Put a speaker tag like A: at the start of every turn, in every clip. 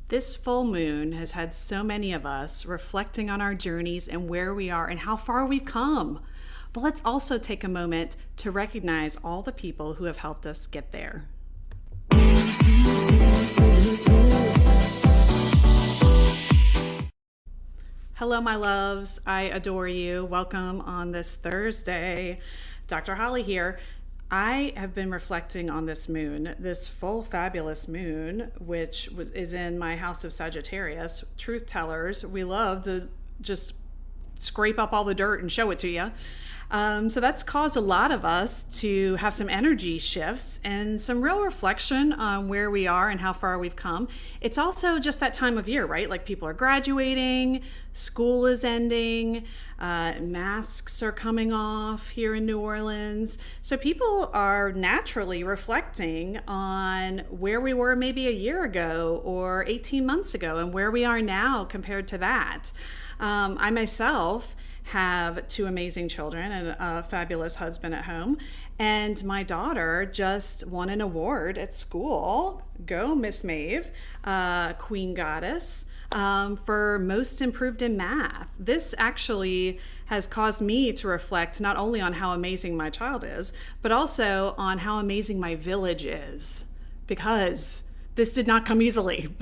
A: This full moon has had so many of us reflecting on our journeys and where we are and how far we've come. But let's also take a moment to recognize all the people who have helped us get there. Hello, my loves. I adore you. Welcome on this Thursday. Dr. Holly here. I have been reflecting on this moon, this full fabulous moon, which is in my house of Sagittarius. Truth tellers, we love to just scrape up all the dirt and show it to you. So that's caused a lot of us to have some energy shifts and some real reflection on where we are and how far we've come. It's also just that time of year, right? Like people are graduating, school is ending, masks are coming off here in New Orleans. So people are naturally reflecting on where we were maybe a year ago or 18 months ago and where we are now compared to that. I myself have two amazing children and a fabulous husband at home. And my daughter just won an award at school. Go, Miss Maeve, Queen Goddess, for most improved in math. This actually has caused me to reflect not only on how amazing my child is, but also on how amazing my village is, because this did not come easily.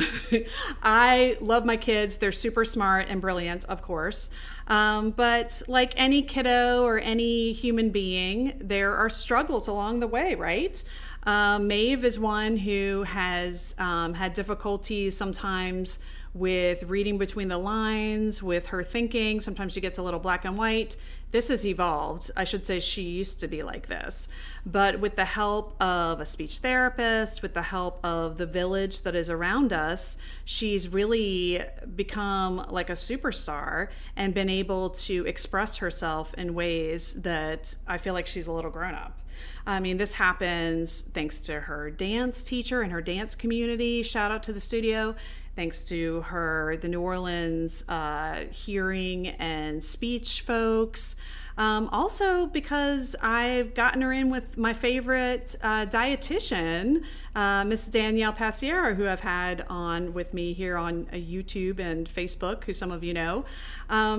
A: I love my kids. They're super smart and brilliant, of course. But like any kiddo or any human being, there are struggles along the way, right? Maeve is one who has had difficulties sometimes with reading between the lines, with her thinking. Sometimes she gets a little black and white. This has evolved. I should say she used to be like this. But with the help of a speech therapist, with the help of the village that is around us, she's really become like a superstar and been able to express herself in ways that I feel like she's a little grown up. I mean, this happens thanks to her dance teacher and her dance community. Shout out to the studio. Thanks to the New Orleans hearing and speech folks. Also because I've gotten her in with my favorite dietitian, Miss Danielle Passier, who I've had on with me here on YouTube and Facebook, who some of you know.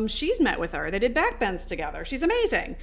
A: She's met with her. They did backbends together. She's amazing.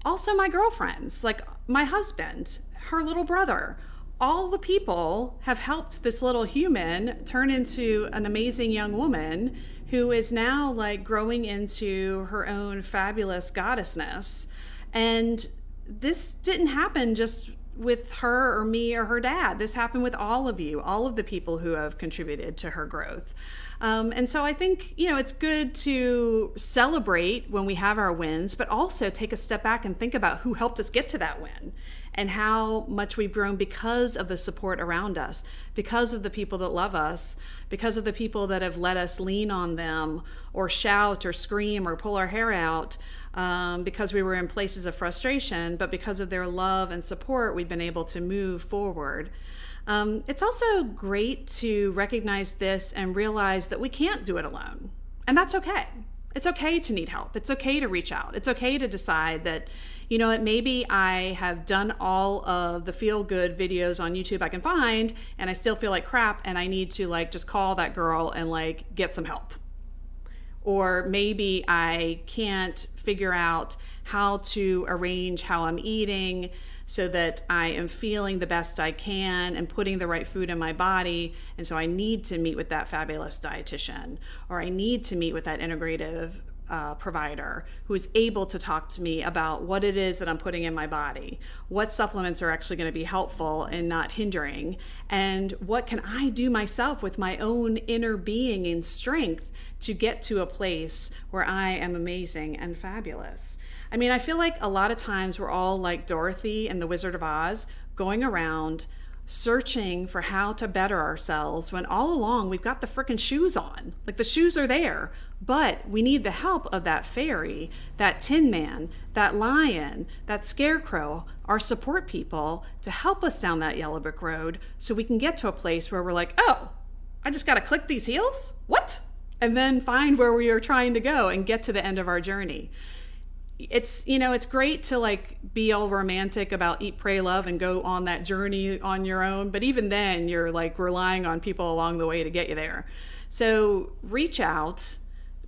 A: Also my girlfriends, like my husband, her little brother. All the people have helped this little human turn into an amazing young woman who is now like growing into her own fabulous goddessness. And this didn't happen just with her or me or her dad. This happened with all of you, all of the people who have contributed to her growth. And so I think, it's good to celebrate when we have our wins, but also take a step back and think about who helped us get to that win and how much we've grown because of the support around us, because of the people that love us, because of the people that have let us lean on them or shout or scream or pull our hair out because we were in places of frustration, but because of their love and support, we've been able to move forward. It's also great to recognize this and realize that we can't do it alone. And that's okay. It's okay to need help. It's okay to reach out. It's okay to decide that, maybe I have done all of the feel-good videos on YouTube I can find, and I still feel like crap, and I need to just call that girl and get some help. Or maybe I can't figure out how to arrange how I'm eating so that I am feeling the best I can and putting the right food in my body. And so I need to meet with that fabulous dietitian, or I need to meet with that integrative provider who is able to talk to me about what it is that I'm putting in my body, what supplements are actually going to be helpful and not hindering, and what can I do myself with my own inner being and strength to get to a place where I am amazing and fabulous. I mean, I feel like a lot of times we're all like Dorothy and the Wizard of Oz, going around searching for how to better ourselves when all along we've got the frickin' shoes on. Like the shoes are there, but we need the help of that fairy, that tin man, that lion, that scarecrow, our support people to help us down that yellow brick road so we can get to a place where we're like, oh, I just gotta click these heels? What? And then find where we are trying to go and get to the end of our journey. it's, it's great to like be all romantic about eat, pray, love and go on that journey on your own. But even then you're like relying on people along the way to get you there. So reach out,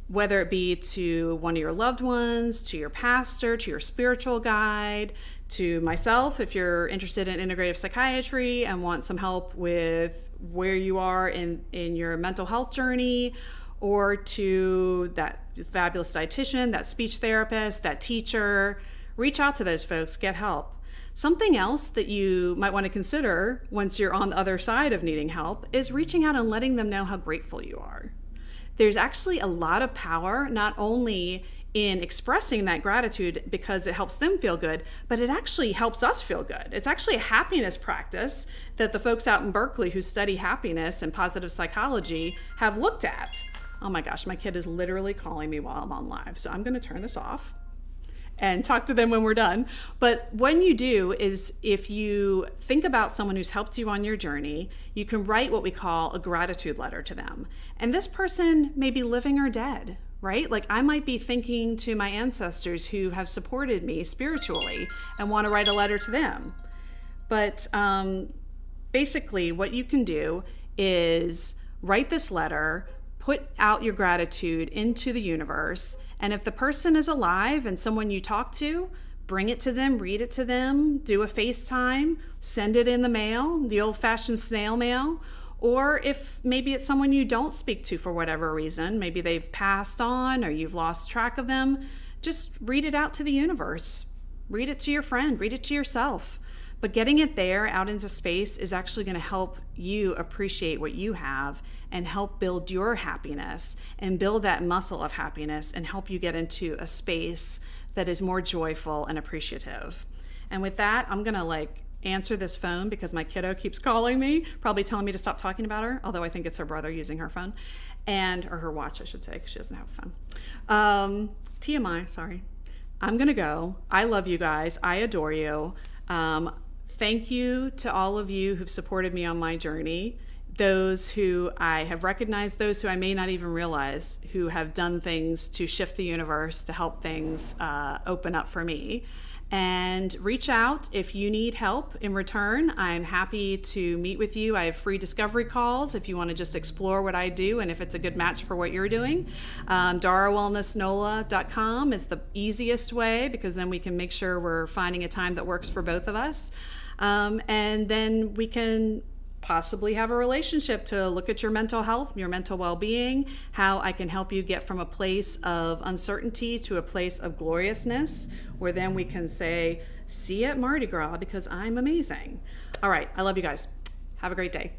A: whether it be to one of your loved ones, to your pastor, to your spiritual guide, to myself, if you're interested in integrative psychiatry and want some help with where you are in your mental health journey, or to that fabulous dietitian, that speech therapist, that teacher. Reach out to those folks, get help. Something else that you might want to consider once you're on the other side of needing help is reaching out and letting them know how grateful you are. There's actually a lot of power, not only in expressing that gratitude because it helps them feel good, but it actually helps us feel good. It's actually a happiness practice that the folks out in Berkeley who study happiness and positive psychology have looked at. Oh my gosh, my kid is literally calling me while I'm on live. So I'm going to turn this off and talk to them when we're done. But when you do is if you think about someone who's helped you on your journey, you can write what we call a gratitude letter to them. And this person may be living or dead, right? Like I might be thinking to my ancestors who have supported me spiritually and want to write a letter to them. But basically what you can do is write this letter, put out your gratitude into the universe. And if the person is alive and someone you talk to, bring it to them, read it to them, do a FaceTime, send it in the mail, the old-fashioned snail mail. Or if maybe it's someone you don't speak to for whatever reason, maybe they've passed on or you've lost track of them, just read it out to the universe. Read it to your friend, read it to yourself. But getting it there out into space is actually going to help you appreciate what you have and help build your happiness and build that muscle of happiness and help you get into a space that is more joyful and appreciative. And with that, I'm going to answer this phone because my kiddo keeps calling me, probably telling me to stop talking about her, although I think it's her brother using her phone or her watch, I should say, because she doesn't have a phone. TMI, sorry. I'm going to go. I love you guys. I adore you. Thank you to all of you who've supported me on my journey, those who I have recognized, those who I may not even realize, who have done things to shift the universe, to help things open up for me. And reach out if you need help in return. I'm happy to meet with you. I have free discovery calls if you want to just explore what I do and if it's a good match for what you're doing. DaraWellnessNola.com is the easiest way because then we can make sure we're finding a time that works for both of us. And then we can possibly have a relationship to look at your mental health, your mental well-being, how I can help you get from a place of uncertainty to a place of gloriousness, where then we can say, see you at Mardi Gras because I'm amazing. All right, I love you guys. Have a great day.